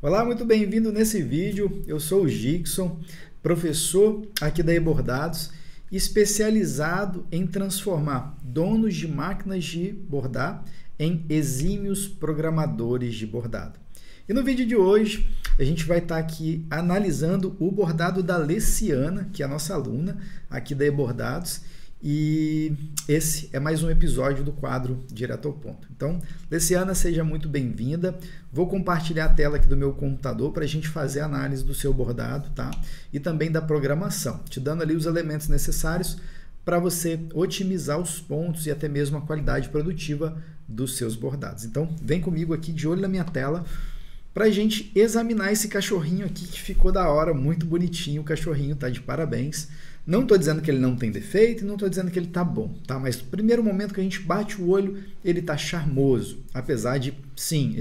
Olá, muito bem-vindo nesse vídeo. Eu sou o Gixson, professor aqui da eBordados, especializado em transformar donos de máquinas de bordar em exímios programadores de bordado. E no vídeo de hoje, a gente vai estar aqui analisando o bordado da Leciana, que é a nossa aluna aqui da eBordados, e esse é mais um episódio do quadro Direto ao Ponto. Então, Leciana, seja muito bem-vinda. Vou compartilhar a tela aqui do meu computador para a gente fazer a análise do seu bordado, tá? E também da programação, te dando ali os elementos necessários para você otimizar os pontos e até mesmo a qualidade produtiva dos seus bordados. Então, vem comigo aqui de olho na minha tela para a gente examinar esse cachorrinho aqui que ficou da hora, muito bonitinho. O cachorrinho tá de parabéns. Não estou dizendo que ele não tem defeito, não estou dizendo que ele tá bom, tá? Mas no primeiro momento que a gente bate o olho, ele tá charmoso. Apesar de, sim,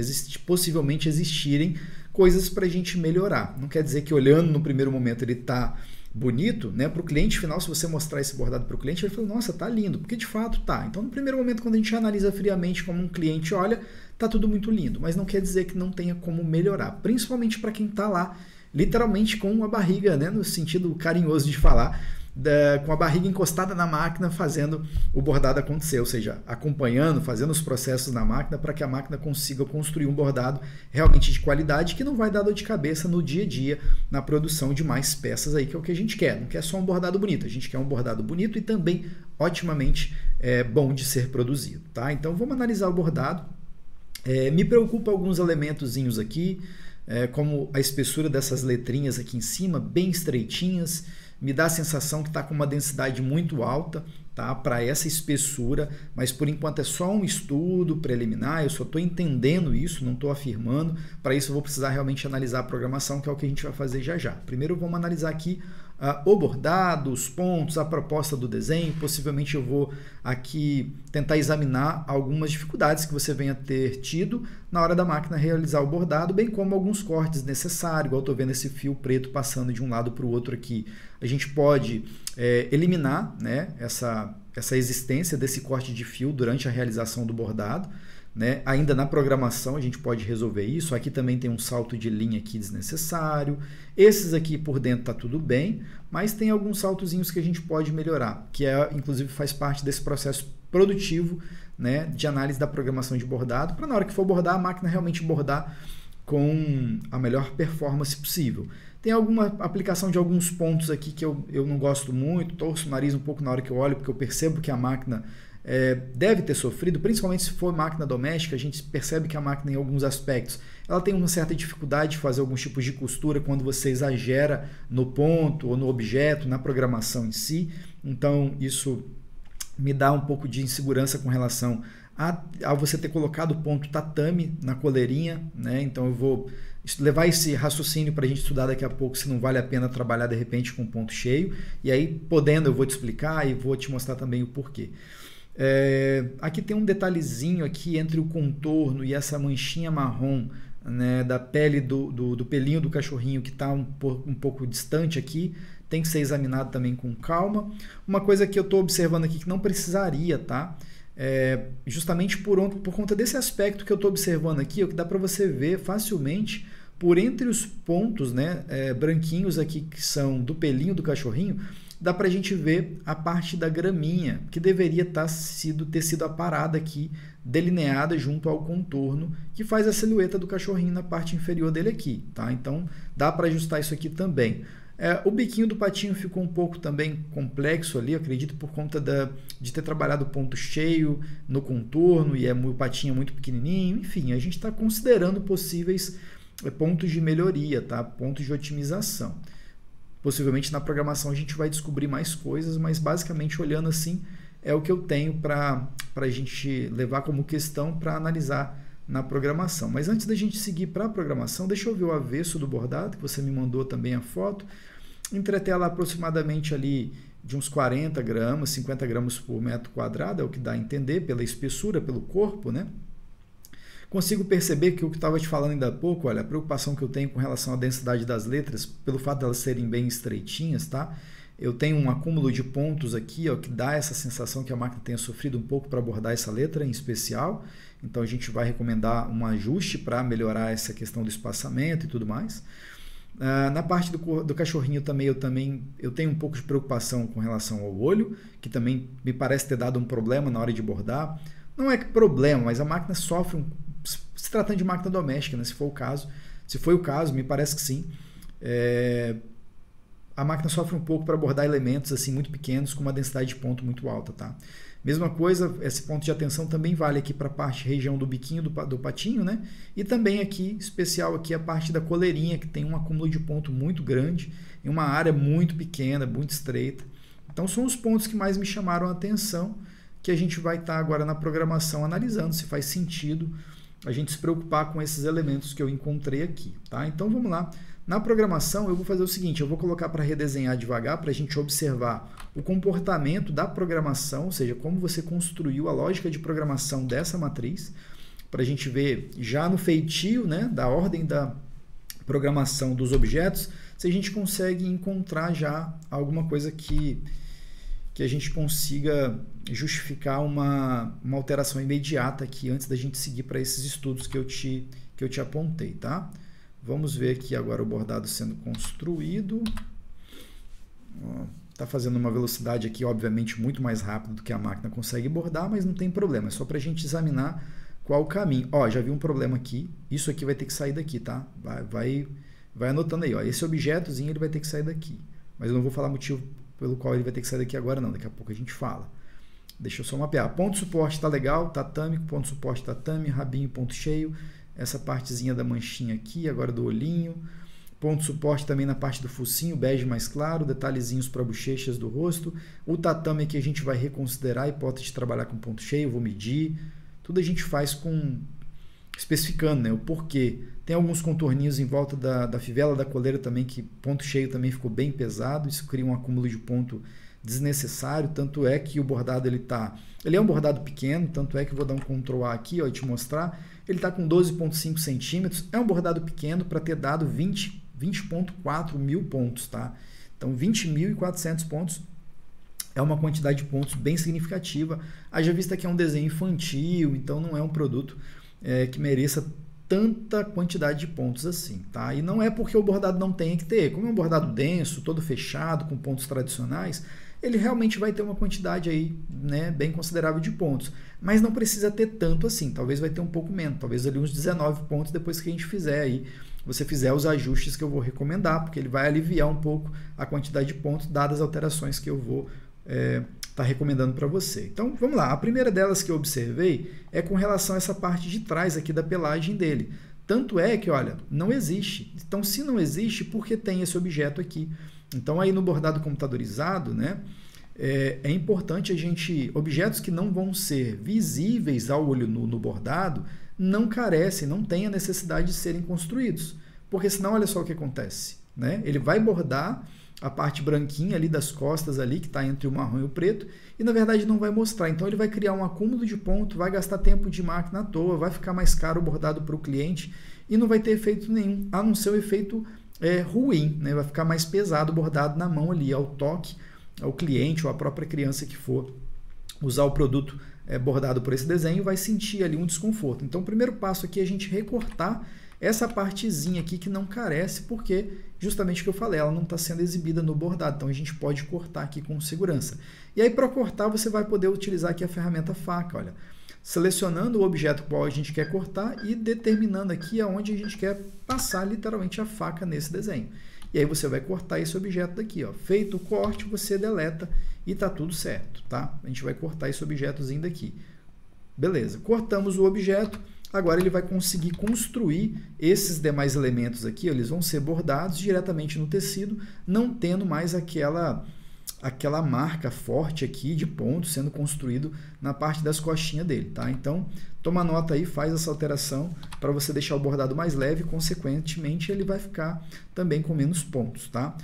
possivelmente existirem coisas para a gente melhorar. Não quer dizer que olhando no primeiro momento ele tá bonito, né? Para o cliente final, se você mostrar esse bordado para o cliente, ele fala, nossa, tá lindo, porque de fato tá. Então, no primeiro momento, quando a gente analisa friamente como um cliente olha, tá tudo muito lindo, mas não quer dizer que não tenha como melhorar, principalmente para quem tá lá, literalmente com a barriga, né? No sentido carinhoso de falar, com a barriga encostada na máquina fazendo o bordado acontecer, ou seja, acompanhando, fazendo os processos na máquina para que a máquina consiga construir um bordado realmente de qualidade que não vai dar dor de cabeça no dia a dia na produção de mais peças aí, que é o que a gente quer. Não quer só um bordado bonito, a gente quer um bordado bonito e também otimamente bom de ser produzido, tá? Então vamos analisar o bordado. Me preocupa alguns elementozinhos aqui, como a espessura dessas letrinhas aqui em cima, bem estreitinhas. Me dá a sensação que está com uma densidade muito alta, tá? Para essa espessura, mas por enquanto é só um estudo preliminar, eu só estou entendendo isso, não estou afirmando. Para isso eu vou precisar realmente analisar a programação, que é o que a gente vai fazer já já. Primeiro vamos analisar aqui o bordado, os pontos, a proposta do desenho. Possivelmente eu vou aqui tentar examinar algumas dificuldades que você venha a ter tido na hora da máquina realizar o bordado, bem como alguns cortes necessários, igual eu estou vendo esse fio preto passando de um lado para o outro aqui. A gente pode eliminar, né, essa existência desse corte de fio durante a realização do bordado, né? Ainda na programação a gente pode resolver isso. Aqui também tem um salto de linha aqui desnecessário. Esses aqui por dentro está tudo bem, mas tem alguns saltozinhos que a gente pode melhorar, que inclusive faz parte desse processo produtivo, né, de análise da programação de bordado, para na hora que for bordar, a máquina realmente bordar com a melhor performance possível. Tem alguma aplicação de alguns pontos aqui que eu não gosto muito, torço o nariz um pouco na hora que eu olho, porque eu percebo que a máquina deve ter sofrido, principalmente se for máquina doméstica. A gente percebe que a máquina, em alguns aspectos, ela tem uma certa dificuldade de fazer alguns tipos de costura quando você exagera no ponto ou no objeto, na programação em si. Então, isso me dá um pouco de insegurança com relação a você ter colocado o ponto tatame na coleirinha, né? Então, eu vou levar esse raciocínio para a gente estudar daqui a pouco, se não vale a pena trabalhar de repente com ponto cheio. E aí, podendo, eu vou te explicar e vou te mostrar também o porquê. Aqui tem um detalhezinho aqui entre o contorno e essa manchinha marrom, né, da pele do pelinho do cachorrinho, que está um pouco distante aqui. Tem que ser examinado também com calma. Uma coisa que eu estou observando aqui que não precisaria, tá? Justamente por conta desse aspecto que eu estou observando aqui, o que dá para você ver facilmente por entre os pontos, né, branquinhos aqui que são do pelinho do cachorrinho, dá para a gente ver a parte da graminha, que deveria ter sido aparada aqui, delineada junto ao contorno, que faz a silhueta do cachorrinho na parte inferior dele aqui, tá? Então, dá para ajustar isso aqui também. O biquinho do patinho ficou um pouco também complexo ali, eu acredito por conta de ter trabalhado ponto cheio no contorno e o patinho é muito pequenininho. Enfim, a gente está considerando possíveis pontos de melhoria, tá? Pontos de otimização. Possivelmente na programação a gente vai descobrir mais coisas, mas basicamente olhando assim é o que eu tenho para a gente levar como questão para analisar na programação. Mas antes da gente seguir para a programação, deixa eu ver o avesso do bordado, que você me mandou também a foto. Entretela aproximadamente ali de uns 40 gramas, 50 gramas por metro quadrado, é o que dá a entender pela espessura, pelo corpo, né? Consigo perceber que o que eu estava te falando ainda há pouco, olha, a preocupação que eu tenho com relação à densidade das letras, pelo fato de elas serem bem estreitinhas, tá? eu tenho um acúmulo de pontos aqui, ó, que dá essa sensação que a máquina tenha sofrido um pouco para abordar essa letra em especial. Então a gente vai recomendar um ajuste para melhorar essa questão do espaçamento e tudo mais. Na parte do cachorrinho também eu tenho um pouco de preocupação com relação ao olho, que também me parece ter dado um problema na hora de bordar. Não é problema, mas a máquina sofre, se tratando de máquina doméstica, né? Se foi o caso, me parece que sim. A máquina sofre um pouco para abordar elementos assim muito pequenos com uma densidade de ponto muito alta, tá? Mesma coisa, esse ponto de atenção também vale aqui para a parte região do biquinho do patinho, né? E também aqui, especial aqui, a parte da coleirinha, que tem um acúmulo de ponto muito grande, em uma área muito pequena, muito estreita. Então são os pontos que mais me chamaram a atenção, que a gente vai estar agora na programação analisando se faz sentido a gente se preocupar com esses elementos que eu encontrei aqui, tá? Então vamos lá. Na programação eu vou fazer o seguinte, eu vou colocar para redesenhar devagar para a gente observar o comportamento da programação, ou seja, como você construiu a lógica de programação dessa matriz, para a gente ver já no feitio, né, da ordem da programação dos objetos, se a gente consegue encontrar já alguma coisa que a gente consiga justificar uma alteração imediata aqui antes da gente seguir para esses estudos que eu te apontei, tá? Vamos ver aqui agora o bordado sendo construído. Está fazendo uma velocidade aqui, obviamente, muito mais rápido do que a máquina consegue bordar, mas não tem problema. É só para a gente examinar qual o caminho. Ó, já vi um problema aqui. Isso aqui vai ter que sair daqui, tá? Vai anotando aí. Ó. Esse objetozinho ele vai ter que sair daqui. Mas eu não vou falar motivo pelo qual ele vai ter que sair daqui agora, não. Daqui a pouco a gente fala. Deixa eu só mapear. Ponto de suporte está legal, tatame, ponto de suporte tatame, rabinho, ponto cheio. Essa partezinha da manchinha aqui, agora do olhinho. Ponto de suporte também na parte do focinho, bege mais claro, detalhezinhos para bochechas do rosto. O tatame aqui a gente vai reconsiderar a hipótese de trabalhar com ponto cheio, vou medir. Tudo a gente faz especificando, né, o porquê. Tem alguns contorninhos em volta da fivela da coleira também, que ponto cheio também ficou bem pesado. Isso cria um acúmulo de ponto desnecessário, tanto é que o bordado ele é um bordado pequeno, tanto é que eu vou dar um Ctrl A aqui, ó, e te mostrar. Ele está com 12,5 centímetros, é um bordado pequeno para ter dado 20,4 mil pontos, tá? Então 20.400 pontos é uma quantidade de pontos bem significativa. Haja vista que é um desenho infantil, então não é um produto que mereça tanta quantidade de pontos assim, tá? E não é porque o bordado não tenha que ter, como é um bordado denso, todo fechado, com pontos tradicionais, ele realmente vai ter uma quantidade aí, né, bem considerável de pontos, mas não precisa ter tanto assim, talvez vai ter um pouco menos, talvez ali uns 19 pontos depois que a gente fizer aí, você fizer os ajustes que eu vou recomendar, porque ele vai aliviar um pouco a quantidade de pontos, dadas as alterações que eu vou tá recomendando para você. Então, vamos lá. A primeira delas que eu observei é com relação a essa parte de trás aqui da pelagem dele. Tanto é que, olha, não existe. Então, se não existe, por que tem esse objeto aqui? Então, aí no bordado computadorizado, né, é importante a gente... Objetos que não vão ser visíveis ao olho nu no bordado não carecem, não têm a necessidade de serem construídos. Porque senão, olha só o que acontece, né? Ele vai bordar a parte branquinha ali das costas ali, que está entre o marrom e o preto, e na verdade não vai mostrar. Então ele vai criar um acúmulo de ponto, vai gastar tempo de máquina à toa, vai ficar mais caro o bordado para o cliente e não vai ter efeito nenhum, a não ser o efeito ruim, né? Vai ficar mais pesado o bordado na mão ali, ao toque, ao cliente ou à própria criança que for usar o produto bordado por esse desenho, vai sentir ali um desconforto. Então o primeiro passo aqui é a gente recortar essa partezinha aqui que não carece, porque justamente o que eu falei, ela não está sendo exibida no bordado, então a gente pode cortar aqui com segurança. E aí para cortar você vai poder utilizar aqui a ferramenta faca, olha, selecionando o objeto qual a gente quer cortar e determinando aqui aonde a gente quer passar literalmente a faca nesse desenho. E aí você vai cortar esse objeto daqui, ó. Feito o corte, você deleta e está tudo certo, tá? A gente vai cortar esse objetozinho daqui. Beleza, cortamos o objeto. Agora ele vai conseguir construir esses demais elementos aqui, eles vão ser bordados diretamente no tecido, não tendo mais aquela marca forte aqui de ponto sendo construído na parte das costinhas dele, tá? Então, toma nota aí, faz essa alteração para você deixar o bordado mais leve, consequentemente ele vai ficar também com menos pontos, tá?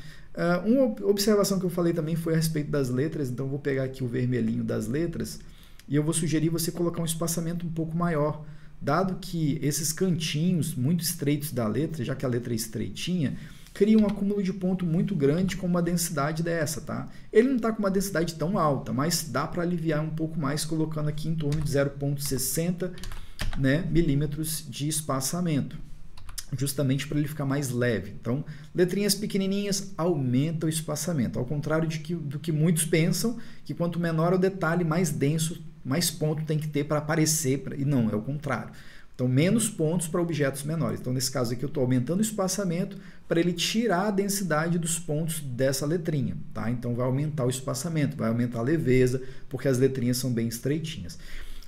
Uma observação que eu falei também foi a respeito das letras, então eu vou pegar aqui o vermelhinho das letras e eu vou sugerir você colocar um espaçamento um pouco maior, dado que esses cantinhos muito estreitos da letra, já que a letra é estreitinha, cria um acúmulo de ponto muito grande com uma densidade dessa, tá? Ele não está com uma densidade tão alta, mas dá para aliviar um pouco mais colocando aqui em torno de 0,60, né, milímetros de espaçamento, justamente para ele ficar mais leve. Então, letrinhas pequenininhas aumenta o espaçamento, ao contrário do que muitos pensam, que quanto menor o detalhe, mais denso, mais ponto tem que ter para aparecer, e não, é o contrário. Então, menos pontos para objetos menores. Então, nesse caso aqui, eu estou aumentando o espaçamento para ele tirar a densidade dos pontos dessa letrinha, tá? Então, vai aumentar o espaçamento, vai aumentar a leveza, porque as letrinhas são bem estreitinhas.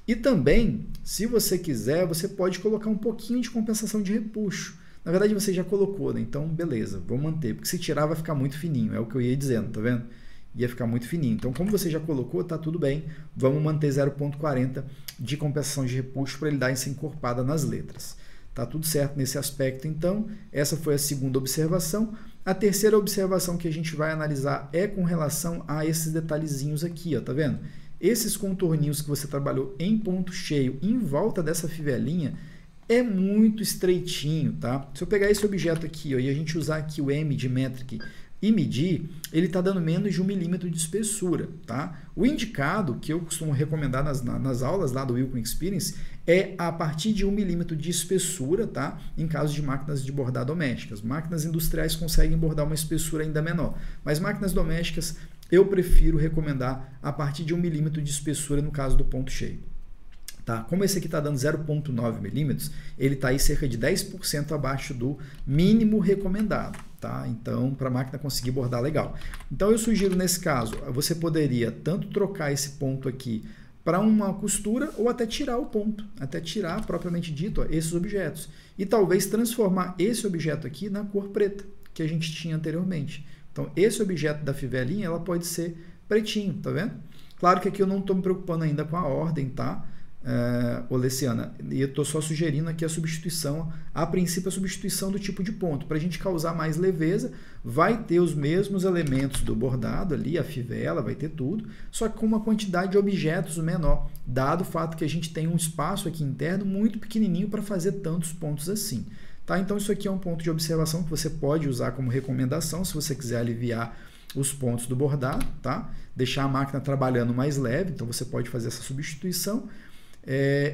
E também, se você quiser, você pode colocar um pouquinho de compensação de repuxo. Na verdade, você já colocou, né? Então, beleza, vou manter, porque se tirar vai ficar muito fininho, é o que eu ia dizendo, tá vendo? Ia ficar muito fininho. Então, como você já colocou, tá tudo bem. Vamos manter 0,40 de compensação de repuxo para ele dar essa encorpada nas letras. Tá tudo certo nesse aspecto, então. Essa foi a segunda observação. A terceira observação que a gente vai analisar é com relação a esses detalhezinhos aqui, ó, tá vendo? Esses contorninhos que você trabalhou em ponto cheio em volta dessa fivelinha é muito estreitinho, tá? Se eu pegar esse objeto aqui, ó, e a gente usar aqui o M de Metric e medir, ele está dando menos de 1 milímetro de espessura, tá? O indicado, que eu costumo recomendar nas aulas lá do Wilcon Experience, é a partir de 1 milímetro de espessura, tá? Em caso de máquinas de bordar domésticas. Máquinas industriais conseguem bordar uma espessura ainda menor, mas máquinas domésticas eu prefiro recomendar a partir de 1 milímetro de espessura no caso do ponto cheio. Tá? Como esse aqui está dando 0,9 milímetros, ele está aí cerca de 10% abaixo do mínimo recomendado. Tá? Então, para a máquina conseguir bordar legal. Então, eu sugiro nesse caso, você poderia tanto trocar esse ponto aqui para uma costura ou até tirar o ponto, até tirar, propriamente dito, ó, esses objetos. E talvez transformar esse objeto aqui na cor preta, que a gente tinha anteriormente. Então, esse objeto da fivelinha, ela pode ser pretinho, tá vendo? Claro que aqui eu não estou me preocupando ainda com a ordem, tá? Oleciana, e eu estou só sugerindo aqui a substituição, a princípio a substituição do tipo de ponto, para a gente causar mais leveza, vai ter os mesmos elementos do bordado ali, a fivela, vai ter tudo, só que com uma quantidade de objetos menor, dado o fato que a gente tem um espaço aqui interno muito pequenininho para fazer tantos pontos assim. Tá? Então isso aqui é um ponto de observação que você pode usar como recomendação, se você quiser aliviar os pontos do bordado, tá? Deixar a máquina trabalhando mais leve, então você pode fazer essa substituição.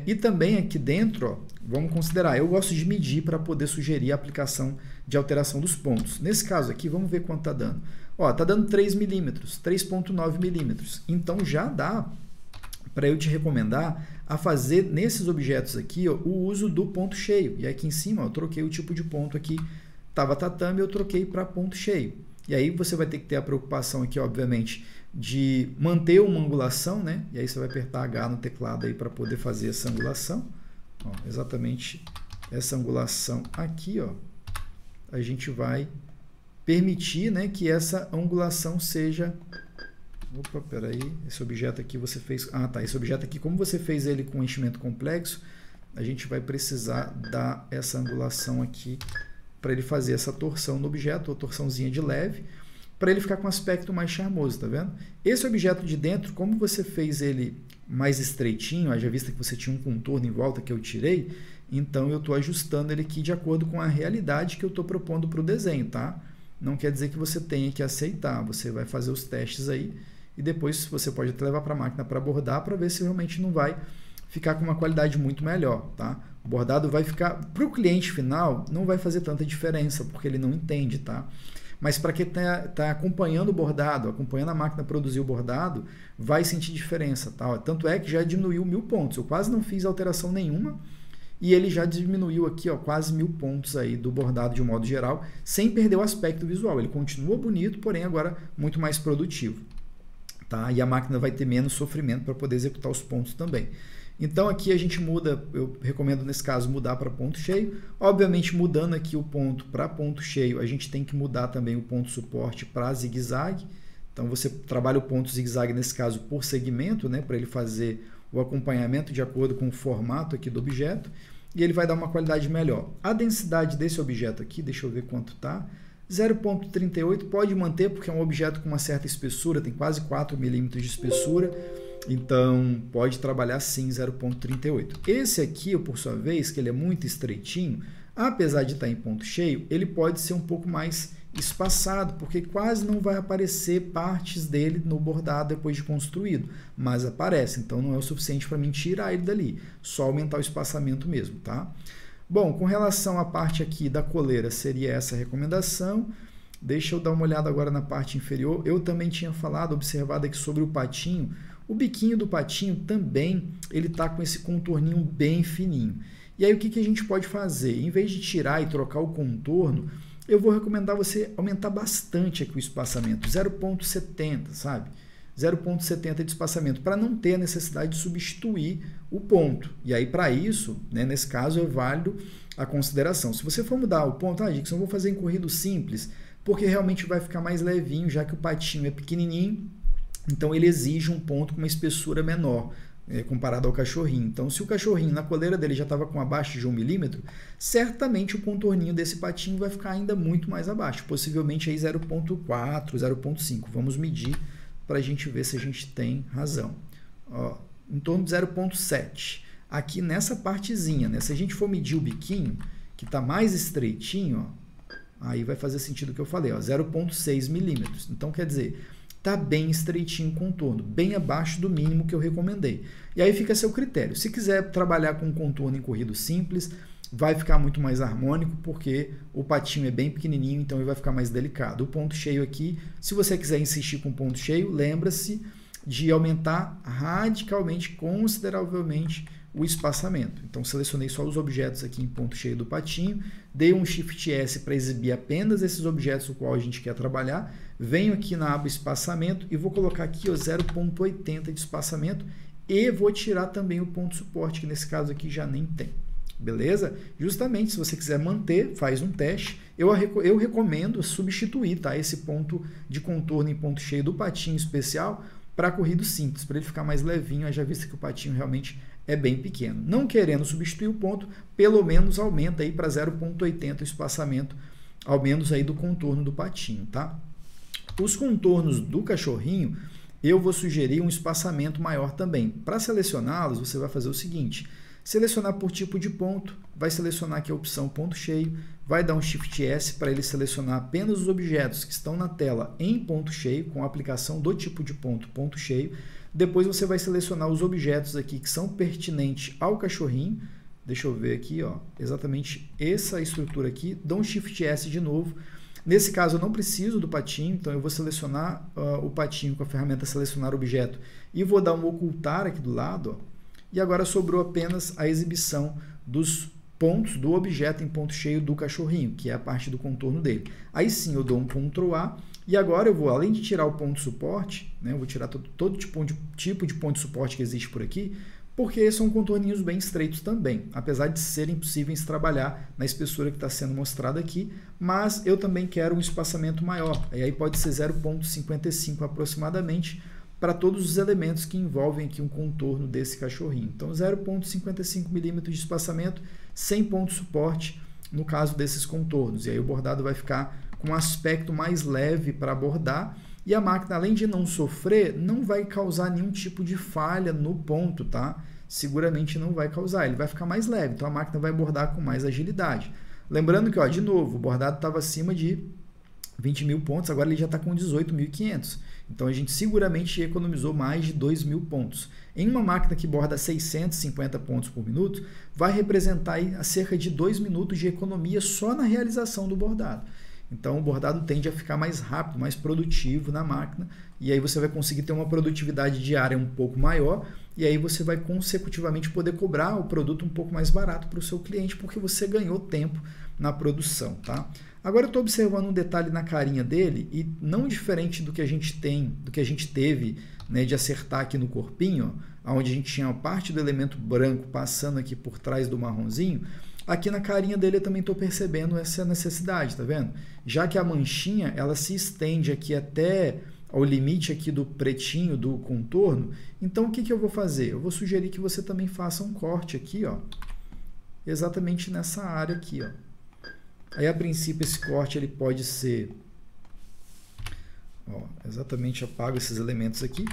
E também aqui dentro, ó, vamos considerar, eu gosto de medir para poder sugerir a aplicação de alteração dos pontos. Nesse caso aqui, vamos ver quanto está dando. Está dando 3 milímetros, 3,9 milímetros. Então já dá para eu te recomendar a fazer nesses objetos aqui, ó, o uso do ponto cheio. E aqui em cima, ó, eu troquei o tipo de ponto aqui, estava tatame, eu troquei para ponto cheio. E aí você vai ter que ter a preocupação aqui, obviamente, de manter uma angulação, né? E aí você vai apertar H no teclado aí para poder fazer essa angulação. Ó, exatamente essa angulação aqui, ó, a gente vai permitir, né, que essa angulação seja... Opa, peraí, esse objeto aqui você fez... Ah, tá, esse objeto aqui, como você fez ele com enchimento complexo, a gente vai precisar dar essa angulação aqui para ele fazer essa torção no objeto, ou torçãozinha de leve, para ele ficar com um aspecto mais charmoso, tá vendo? Esse objeto de dentro, como você fez ele mais estreitinho, haja vista que você tinha um contorno em volta que eu tirei, então eu estou ajustando ele aqui de acordo com a realidade que eu estou propondo para o desenho, tá? Não quer dizer que você tenha que aceitar, você vai fazer os testes aí e depois você pode até levar para a máquina para bordar para ver se realmente não vai ficar com uma qualidade muito melhor, tá? O bordado vai ficar, para o cliente final, não vai fazer tanta diferença, porque ele não entende, tá? Mas para quem está acompanhando o bordado, acompanhando a máquina produzir o bordado, vai sentir diferença, tá? Tanto é que já diminuiu 1000 pontos, eu quase não fiz alteração nenhuma, e ele já diminuiu aqui, ó, quase 1000 pontos aí do bordado de um modo geral, sem perder o aspecto visual. Ele continua bonito, porém agora muito mais produtivo, tá? E a máquina vai ter menos sofrimento para poder executar os pontos também. Então aqui a gente muda, eu recomendo nesse caso mudar para ponto cheio. Obviamente mudando aqui o ponto para ponto cheio, a gente tem que mudar também o ponto suporte para zigue-zague. Então você trabalha o ponto zigue-zague nesse caso por segmento, né, para ele fazer o acompanhamento de acordo com o formato aqui do objeto. E ele vai dar uma qualidade melhor. A densidade desse objeto aqui, deixa eu ver quanto está. 0,38, pode manter porque é um objeto com uma certa espessura, tem quase 4 milímetros de espessura. Então, pode trabalhar sim 0,38. Esse aqui, por sua vez, que ele é muito estreitinho, Apesar de estar em ponto cheio, ele pode ser um pouco mais espaçado, porque quase não vai aparecer partes dele no bordado depois de construído, mas aparece, então não é o suficiente para mim tirar ele dali, só aumentar o espaçamento mesmo, tá? Bom, com relação à parte aqui da coleira, seria essa a recomendação. Deixa eu dar uma olhada agora na parte inferior. Eu também tinha falado, observado aqui sobre o patinho. O biquinho do patinho também, ele está com esse contorninho bem fininho. E aí o que a gente pode fazer? Em vez de tirar e trocar o contorno, eu vou recomendar você aumentar bastante aqui o espaçamento, 0,70, sabe? 0,70 de espaçamento, para não ter a necessidade de substituir o ponto. E aí, para isso, né, nesse caso, é válido a consideração. Se você for mudar o ponto, Dixon, eu vou fazer em corrido simples, porque realmente vai ficar mais levinho, já que o patinho é pequenininho, então ele exige um ponto com uma espessura menor, comparado ao cachorrinho. Então, se o cachorrinho na coleira dele já estava com abaixo de 1 milímetro, certamente o contorninho desse patinho vai ficar ainda muito mais abaixo, possivelmente aí 0,4, 0,5. Vamos medir para a gente ver se a gente tem razão. Ó, em torno de 0,7. Aqui nessa partezinha, né? Se a gente for medir o biquinho, que está mais estreitinho, ó, aí vai fazer sentido o que eu falei, 0,6 milímetros. Então, quer dizer, está bem estreitinho o contorno, bem abaixo do mínimo que eu recomendei. E aí fica a seu critério. Se quiser trabalhar com contorno em corrido simples, vai ficar muito mais harmônico, porque o patinho é bem pequenininho, então ele vai ficar mais delicado. O ponto cheio aqui, se você quiser insistir com ponto cheio, lembra-se de aumentar radicalmente, consideravelmente, o espaçamento. Então, selecionei só os objetos aqui em ponto cheio do patinho, dei um Shift S para exibir apenas esses objetos com qual a gente quer trabalhar, venho aqui na aba espaçamento e vou colocar aqui 0,80 de espaçamento e vou tirar também o ponto suporte, que nesse caso aqui já nem tem. Beleza? Justamente, se você quiser manter, faz um teste. Eu recomendo substituir, tá, esse ponto de contorno em ponto cheio do patinho especial para corrido simples, para ele ficar mais levinho, já visto que o patinho realmente é bem pequeno. Não querendo substituir o ponto, pelo menos aumenta aí para 0,80 o espaçamento, ao menos aí do contorno do patinho, tá? Os contornos do cachorrinho, eu vou sugerir um espaçamento maior também. Para selecioná-los, você vai fazer o seguinte: selecionar por tipo de ponto, vai selecionar aqui a opção ponto cheio, vai dar um Shift S para ele selecionar apenas os objetos que estão na tela em ponto cheio, com a aplicação do tipo de ponto cheio. Depois você vai selecionar os objetos aqui que são pertinentes ao cachorrinho. Deixa eu ver aqui, ó, exatamente essa estrutura aqui. Dá um Shift S de novo. Nesse caso eu não preciso do patinho, então eu vou selecionar o patinho com a ferramenta selecionar objeto e vou dar um ocultar aqui do lado, ó. E agora sobrou apenas a exibição dos pontos do objeto em ponto cheio do cachorrinho, que é a parte do contorno dele. Aí sim eu dou um Ctrl A e agora eu vou, além de tirar o ponto suporte, né, eu vou tirar todo tipo de ponto de suporte que existe por aqui, porque são contorninhos bem estreitos também, apesar de serem possíveis trabalhar na espessura que está sendo mostrada aqui, mas eu também quero um espaçamento maior, e aí pode ser 0,55 aproximadamente, para todos os elementos que envolvem aqui um contorno desse cachorrinho. Então, 0,55 milímetros de espaçamento, sem ponto de suporte, no caso desses contornos. E aí o bordado vai ficar com um aspecto mais leve para bordar, e a máquina, além de não sofrer, não vai causar nenhum tipo de falha no ponto, tá? Seguramente não vai causar, ele vai ficar mais leve, então a máquina vai bordar com mais agilidade. Lembrando que, ó, de novo, o bordado estava acima de 20 mil pontos, agora ele já está com 18.500. Então, a gente seguramente economizou mais de 2.000 pontos. Em uma máquina que borda 650 pontos por minuto, vai representar aí a cerca de 2 minutos de economia só na realização do bordado. Então, o bordado tende a ficar mais rápido, mais produtivo na máquina, e aí você vai conseguir ter uma produtividade diária um pouco maior, e aí você vai consecutivamente poder cobrar o produto um pouco mais barato para o seu cliente, porque você ganhou tempo na produção, tá? Agora eu estou observando um detalhe na carinha dele, e não diferente do que a gente tem, do que a gente teve, né, de acertar aqui no corpinho, ó, onde a gente tinha a parte do elemento branco passando aqui por trás do marronzinho, aqui na carinha dele eu também estou percebendo essa necessidade, tá vendo? Já que a manchinha, ela se estende aqui até ao limite aqui do pretinho do contorno, então o que eu vou fazer? Eu vou sugerir que você também faça um corte aqui, ó, exatamente nessa área aqui, ó. Aí, a princípio, esse corte ele pode ser, ó, exatamente apago esses elementos aqui.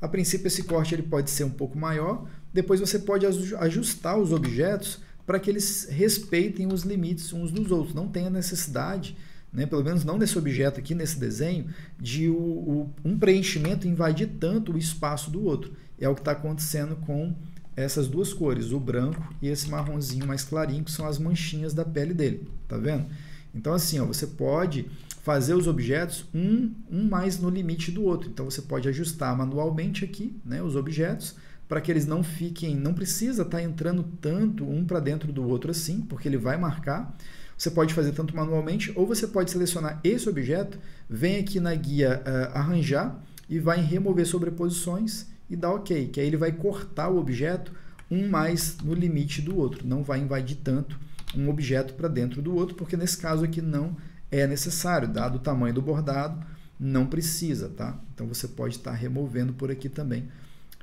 A princípio, esse corte ele pode ser um pouco maior. Depois você pode ajustar os objetos para que eles respeitem os limites uns dos outros. Não tenha necessidade, né, pelo menos não nesse objeto aqui, nesse desenho, de um preenchimento invadir tanto o espaço do outro. É o que está acontecendo com essas duas cores, o branco e esse marronzinho mais clarinho, que são as manchinhas da pele dele, tá vendo? Então assim, ó, você pode fazer os objetos um mais no limite do outro. Então você pode ajustar manualmente aqui, né, os objetos, para que eles não fiquem, não precisa estar entrando tanto um para dentro do outro assim, porque ele vai marcar. Você pode fazer tanto manualmente, ou você pode selecionar esse objeto, vem aqui na guia arranjar e vai em remover sobreposições e dá OK, que aí ele vai cortar o objeto um mais no limite do outro, não vai invadir tanto um objeto para dentro do outro, porque nesse caso aqui não é necessário, dado o tamanho do bordado, não precisa, tá? Então você pode estar removendo por aqui também,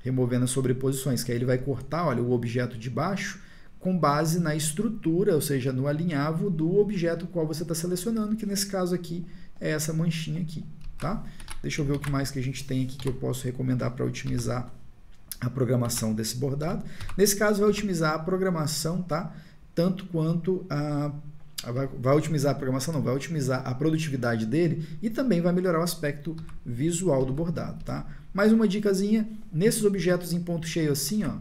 removendo as sobreposições, que aí ele vai cortar, olha, o objeto de baixo com base na estrutura, ou seja, no alinhavo do objeto qual você está selecionando, que nesse caso aqui é essa manchinha aqui, tá? Deixa eu ver o que mais que a gente tem aqui que eu posso recomendar para otimizar a programação desse bordado. Nesse caso, vai otimizar a programação, tá? Tanto quanto vai otimizar a programação, não, vai otimizar a produtividade dele e também vai melhorar o aspecto visual do bordado, tá? Mais uma dicasinha, nesses objetos em ponto cheio assim, ó,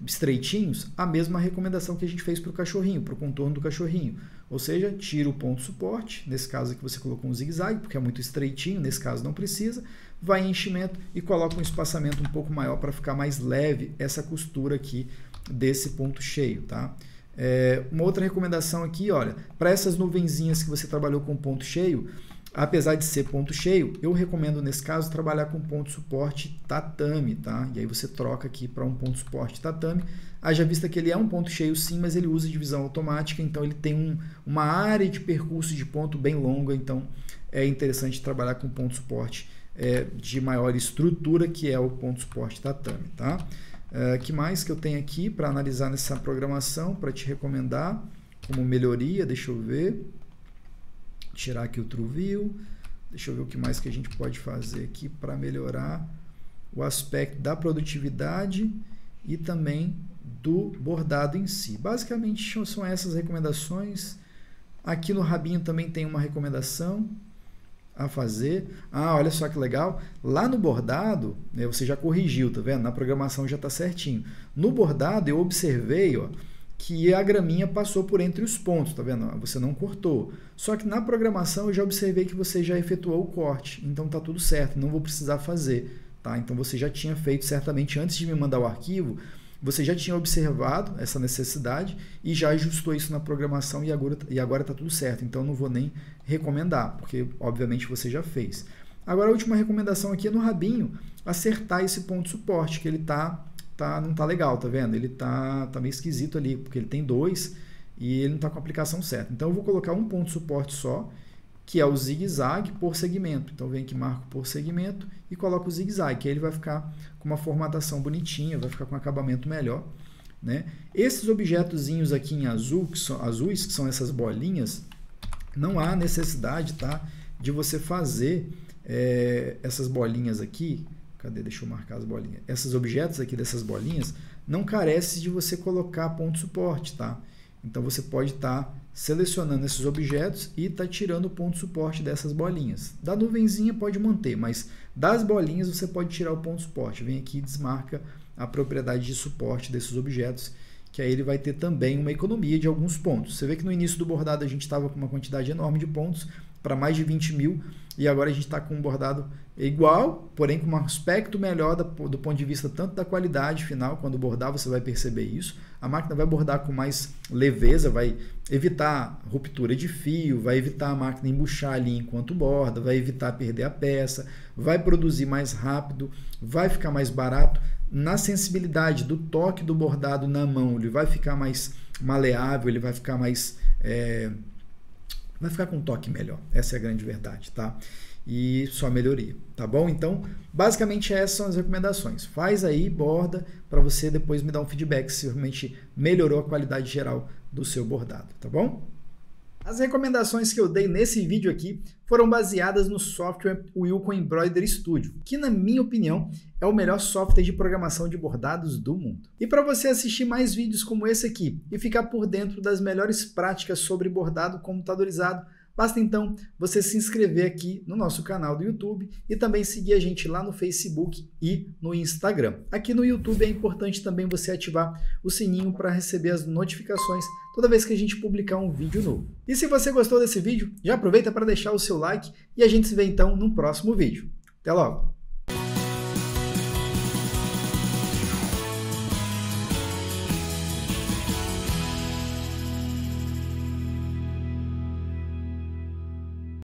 estreitinhos, a mesma recomendação que a gente fez para o cachorrinho, para o contorno do cachorrinho. Ou seja, tira o ponto suporte, nesse caso aqui você colocou um zigue-zague, porque é muito estreitinho, nesse caso não precisa, vai em enchimento e coloca um espaçamento um pouco maior para ficar mais leve essa costura aqui desse ponto cheio, tá? Uma outra recomendação aqui, olha, para essas nuvenzinhas que você trabalhou com ponto cheio, apesar de ser ponto cheio, eu recomendo nesse caso trabalhar com ponto suporte tatame, tá? E aí você troca aqui para um ponto suporte tatame. Haja vista que ele é um ponto cheio sim, mas ele usa divisão automática, então ele tem uma área de percurso de ponto bem longa, então é interessante trabalhar com ponto suporte de maior estrutura, que é o ponto suporte tatame, tá? Que mais que eu tenho aqui para analisar nessa programação, para te recomendar como melhoria? Deixa eu ver. Tirar aqui o TrueView. Deixa eu ver o que mais que a gente pode fazer aqui para melhorar o aspecto da produtividade e também do bordado em si. Basicamente são essas recomendações. Aqui no rabinho também tem uma recomendação a fazer. Olha só que legal. Lá no bordado, né, você já corrigiu, tá vendo? Na programação já está certinho. No bordado eu observei, ó, que a graminha passou por entre os pontos, tá vendo? Você não cortou. Só que na programação eu já observei que você já efetuou o corte, então tá tudo certo, não vou precisar fazer, tá? Então você já tinha feito certamente antes de me mandar o arquivo, você já tinha observado essa necessidade e já ajustou isso na programação e agora tá tudo certo, então eu não vou nem recomendar, porque obviamente você já fez. Agora a última recomendação aqui é no rabinho, acertar esse ponto suporte, que ele não tá legal, tá vendo? Ele tá meio esquisito ali, porque ele tem dois e ele não tá com a aplicação certa. Então eu vou colocar um ponto suporte só, que é o zigue-zague por segmento. Então vem aqui, marco por segmento e coloco o zigue-zague, que aí ele vai ficar com uma formatação bonitinha, vai ficar com um acabamento melhor, né? Esses objetozinhos aqui em azul, que são azuis, que são essas bolinhas, não há necessidade, tá, de você fazer essas bolinhas aqui. Cadê? Deixa eu marcar as bolinhas. Esses objetos aqui dessas bolinhas não carecem de você colocar ponto suporte, tá? Então você pode estar selecionando esses objetos e tá tirando o ponto suporte dessas bolinhas. Da nuvenzinha pode manter, mas das bolinhas você pode tirar o ponto suporte. Vem aqui e desmarca a propriedade de suporte desses objetos, que aí ele vai ter também uma economia de alguns pontos. Você vê que no início do bordado a gente estava com uma quantidade enorme de pontos, para mais de 20 mil, e agora a gente está com um bordado igual, porém com um aspecto melhor do ponto de vista tanto da qualidade final, quando bordar você vai perceber isso. A máquina vai bordar com mais leveza, vai evitar ruptura de fio, vai evitar a máquina embuchar ali enquanto borda, vai evitar perder a peça, vai produzir mais rápido, vai ficar mais barato. Na sensibilidade do toque do bordado na mão, ele vai ficar mais maleável, ele vai ficar mais... vai ficar com um toque melhor, essa é a grande verdade, tá? E só melhoria, tá bom? Então, basicamente essas são as recomendações. Faz aí, borda, para você depois me dar um feedback se realmente melhorou a qualidade geral do seu bordado, tá bom? As recomendações que eu dei nesse vídeo aqui foram baseadas no software Wilcon Embroidery Studio, que na minha opinião é o melhor software de programação de bordados do mundo. E para você assistir mais vídeos como esse aqui e ficar por dentro das melhores práticas sobre bordado computadorizado, basta então você se inscrever aqui no nosso canal do YouTube e também seguir a gente lá no Facebook e no Instagram. Aqui no YouTube é importante também você ativar o sininho para receber as notificações toda vez que a gente publicar um vídeo novo. E se você gostou desse vídeo, já aproveita para deixar o seu like e a gente se vê então no próximo vídeo. Até logo!